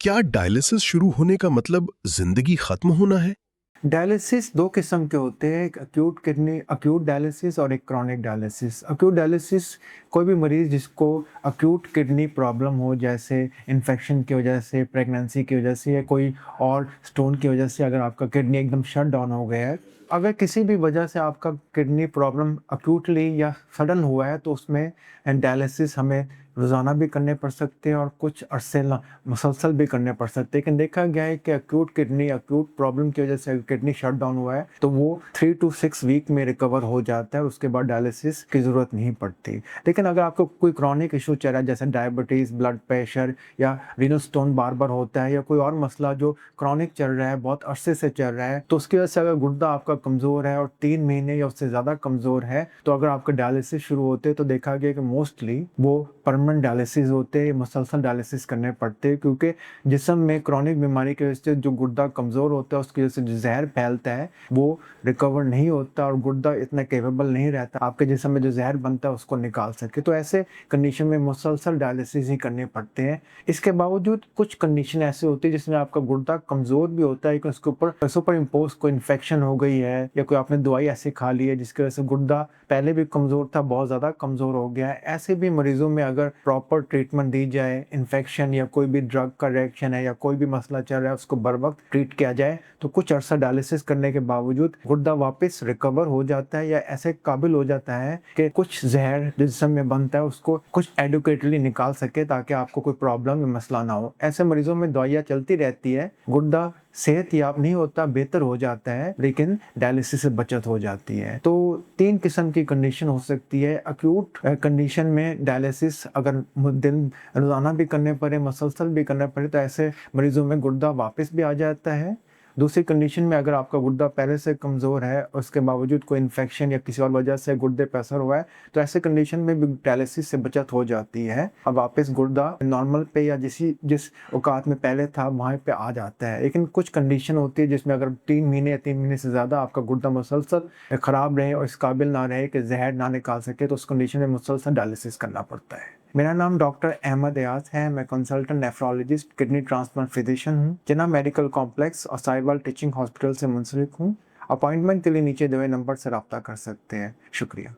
क्या डायलिसिस शुरू होने का मतलब जिंदगी खत्म होना है? डायलिसिस 2 किस्म के होते हैं, एक अक्यूट डायलिसिस और एक क्रॉनिक डायलिसिस। अक्यूट डायलिसिस कोई भी मरीज़ जिसको अक्यूट किडनी प्रॉब्लम हो, जैसे इन्फेक्शन की वजह से, प्रेगनेंसी की वजह से या कोई और स्टोन की वजह से अगर आपका किडनी एकदम शट डाउन हो गया है। अगर किसी भी वजह से आपका किडनी प्रॉब्लम अक्यूटली या सडन हुआ है तो उसमें डायलिसिस हमें रोज़ाना भी करने पड़ सकते हैं और कुछ अरसे मुसलसल भी करने पड़ सकते हैं। लेकिन देखा गया है कि अक्यूट प्रॉब्लम की वजह से किडनी शट डाउन हुआ है तो वो 3 टू 6 वीक में रिकवर हो जाता है, उसके बाद डायलिसिस की ज़रूरत नहीं पड़ती। लेकिन अगर आपको कोई क्रॉनिक इशू चल रहा है, जैसे डायबिटीज़, ब्लड प्रेशर या रीनल स्टोन बार-बार होता है या कोई और मसला जो क्रॉनिक चल रहा है, बहुत अरसे से चल रहा है, तो उसकी वजह से अगर गुर्दा आपका कमज़ोर है और 3 महीने या उससे ज़्यादा कमज़ोर है, तो अगर आपका डायलिसिस शुरू होते हैं तो देखा गया कि मोस्टली वो परमानेंट डायलिसिस होते हैं, मुसलसल डायलिसिस करने पड़ते हैं, क्योंकि जिस्म में क्रॉनिक बीमारी की वजह से जो गुर्दा कमज़ोर होता है उसकी वजह से जो ज़हर फैलता है वो रिकवर नहीं होता और गुर्दा इतना कैपेबल नहीं रहता आपके जिस्म में जो ज़हर बनता है उसको निकाल सके। तो ऐसे कंडीशन में मुसलसल डायलिसिस ही करने पड़ते हैं। इसके बावजूद कुछ कंडीशन ऐसी होती है जिसमें आपका गुर्दा कमज़ोर भी होता है, लेकिन उसके ऊपर सुपर इम्पोज कोई इन्फेक्शन हो गई है या कोई आपने दवाई ऐसी खा ली है जिसकी वजह से गुर्दा पहले भी कमज़ोर था, बहुत ज़्यादा कमज़ोर हो गया है। ऐसे भी मरीज़ों में अगर प्रॉपर ट्रीटमेंट दी जाए, इन्फेक्शन या कोई भी ड्रग का रिएक्शन है या कोई भी मसला चल रहा है उसको बर वक्त ट्रीट किया जाए तो कुछ अर्सा डायलिसिस करने के बावजूद गुर्दा वापस रिकवर हो जाता है या ऐसे काबिल हो जाता है कि कुछ जहर जिस्म में बनता है उसको कुछ एडुकेटली निकाल सके ताकि आपको कोई प्रॉब्लम या मसला ना हो। ऐसे मरीजों में दवाइयाँ चलती रहती है, गुर्दा सेहतयाब नहीं होता, बेहतर हो जाता है, लेकिन डायलिसिस से बचत हो जाती है। तो 3 किस्म की कंडीशन हो सकती है। अक्यूट कंडीशन में डायलिसिस अगर दिन रोज़ाना भी करने पड़े, मुसलसल भी करना पड़े तो ऐसे मरीज़ों में गुर्दा वापस भी आ जाता है। दूसरी कंडीशन में अगर आपका गुर्दा पहले से कमज़ोर है और उसके बावजूद कोई इन्फेक्शन या किसी और वजह से गुर्दे पे असर हुआ है तो ऐसे कंडीशन में भी डायलिसिस से बचत हो जाती है। अब वापस गुर्दा नॉर्मल पे या जिस औकात में पहले था वहाँ पे आ जाता है। लेकिन कुछ कंडीशन होती है जिसमें अगर 3 महीने या 3 महीने से ज़्यादा आपका गुर्दा मुसलसल ख़राब रहे और इस काबिल ना रहे कि ज़हर ना निकाल सके तो उस कंडीशन में मुसलसल डायलिसिस करना पड़ता है। मेरा नाम डॉक्टर अहमद एयाज है। मैं consultant nephrologist, kidney transplant physician हूँ। जिन्ना मेडिकल कॉम्प्लेक्स और साहिवाल टीचिंग हॉस्पिटल से मुंसलिक हूँ। अपॉइंटमेंट के लिए नीचे दिए हुए नंबर से रब्ता कर सकते हैं। शुक्रिया।